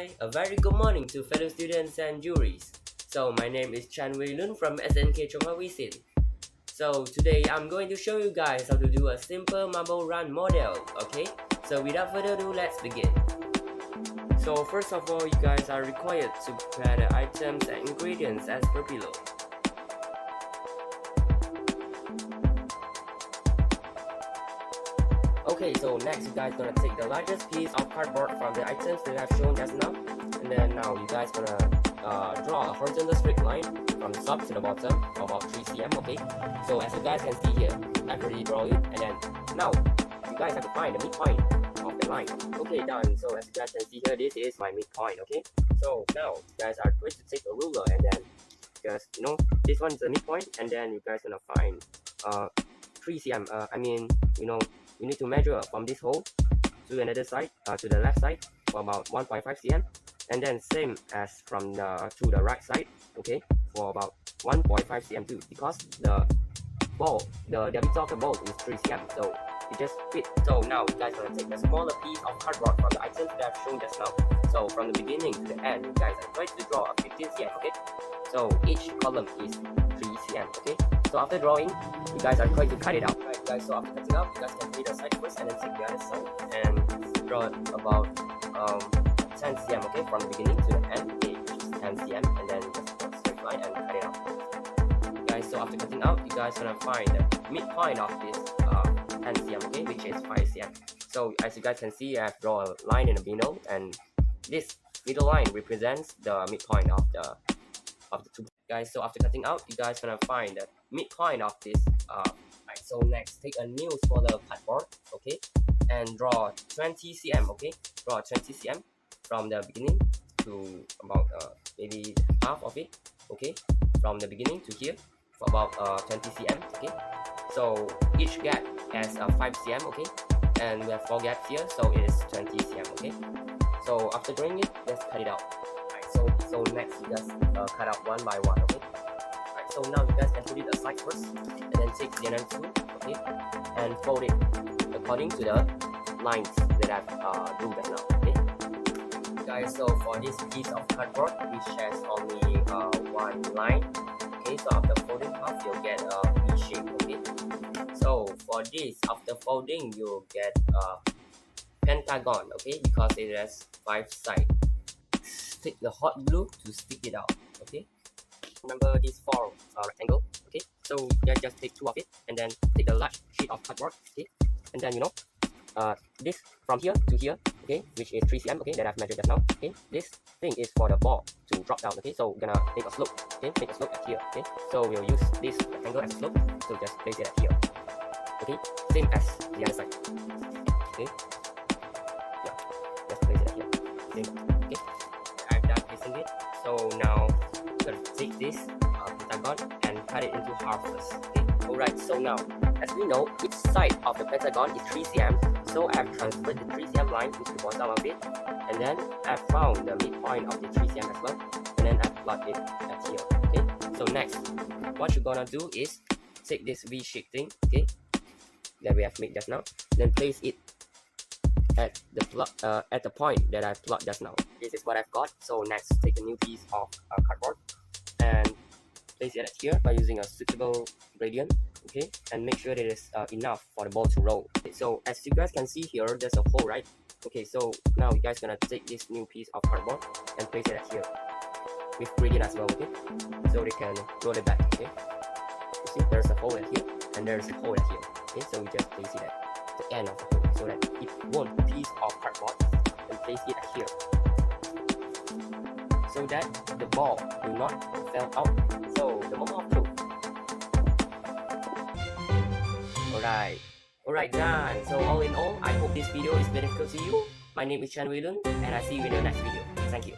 Hi, a very good morning to fellow students and juries. So my name is Chan Wei Lun from SNK YI106. So today I'm going to show you guys how to do a simple marble run model, okay? So without further ado, let's begin. So first of all, you guys are required to prepare the items and ingredients as per below. Okay, so next you guys gonna take the largest piece of cardboard from the items that I've shown just now, and then now you guys gonna draw a horizontal straight line from the top to the bottom about 3 cm. Okay, so as you guys can see here, I've already drawn it, and then now you guys have to find the midpoint of the line. Okay, done. So as you guys can see here, this is my midpoint. Okay, so now you guys are going to take a ruler and then just this one is the midpoint, and then you guys gonna find 3 cm. You need to measure from this hole to another side, to the left side for about 1.5 cm, and then same as from to the right side, okay, for about 1.5 cm too, because the diameter of the ball is 3 cm, so it just fit. So now you guys are gonna take a smaller piece of cardboard from the items that I've shown just now. So from the beginning to the end, you guys are going to draw a 15 cm, okay? So each column is 3 cm, okay? So after drawing, you guys are going to cut it out. Right, guys, so after cutting out, you guys can take the side first and then take the other side and draw about 10 cm, okay, from the beginning to the end, okay, which is 10 cm, and then just draw a straight line and cut it out. Guys, so after cutting out, you guys gonna find the midpoint of this 10 cm, okay, which is 5 cm. So as you guys can see, I've drawn a line in the middle, and this middle line represents the midpoint of the two. Guys, so after cutting out, you guys gonna find the midpoint of this. Right, so next, take a new smaller cardboard, okay, and draw 20 cm, okay, draw 20 cm from the beginning to about maybe half of it, okay, from the beginning to here for about 20 cm, okay. So each gap has 5 cm, okay, and we have 4 gaps here, so it is 20 cm, okay. So after drawing it, let's cut it out. So next you guys cut out one by one, okay. Right, so now you guys can put it aside first, and then take the other two, okay, and fold it according to the lines that I've drew just now, okay. Guys, so for this piece of cardboard, which has only one line, okay, so after folding half, you'll get a V shape, okay. So for this, after folding, you'll get a pentagon, okay, because it has 5 sides. Take the hot glue to stick it out, okay. Remember these 4 rectangle, okay. So you guys just take 2 of it, and then take a large sheet of cardboard, okay, and then this from here to here, okay, which is 3 cm, okay, that I've measured just now, okay. This thing is for the ball to drop down, okay. So we're gonna make a slope, okay, make a slope at here, okay. So we'll use this rectangle as a slope, so just place it at here, okay, same as the other side, okay. Yeah, just place it at here, same, okay. It. So now we're going to take this pentagon and cut it into half first, okay. Alright, so now as we know, each side of the pentagon is 3 cm, so I have transferred the 3 cm line into the bottom of it, and then I found the midpoint of the 3 cm as well, and then I plot it at here, okay. So next, what you're gonna do is take this V-shape thing, okay, that we have made just now, then place it at the point that I plot just now. This is what I've got. So next, take a new piece of cardboard and place it at here by using a suitable gradient, okay, and make sure that it is enough for the ball to roll. Okay, so as you guys can see here, there's a hole, right? Okay, so now you guys gonna take this new piece of cardboard and place it at here with gradient as well, okay, so they can roll it back, okay. You see there's a hole at here and there's a hole at here, okay, so we just place it at the end of the hole so that it won't piece of cardboard, and place it at here so that the ball will not fall out. So the moment of truth. Alright, done. So all in all, I hope this video is beneficial to you. My name is Chan Wei Lun, and I see you in the next video. Thank you.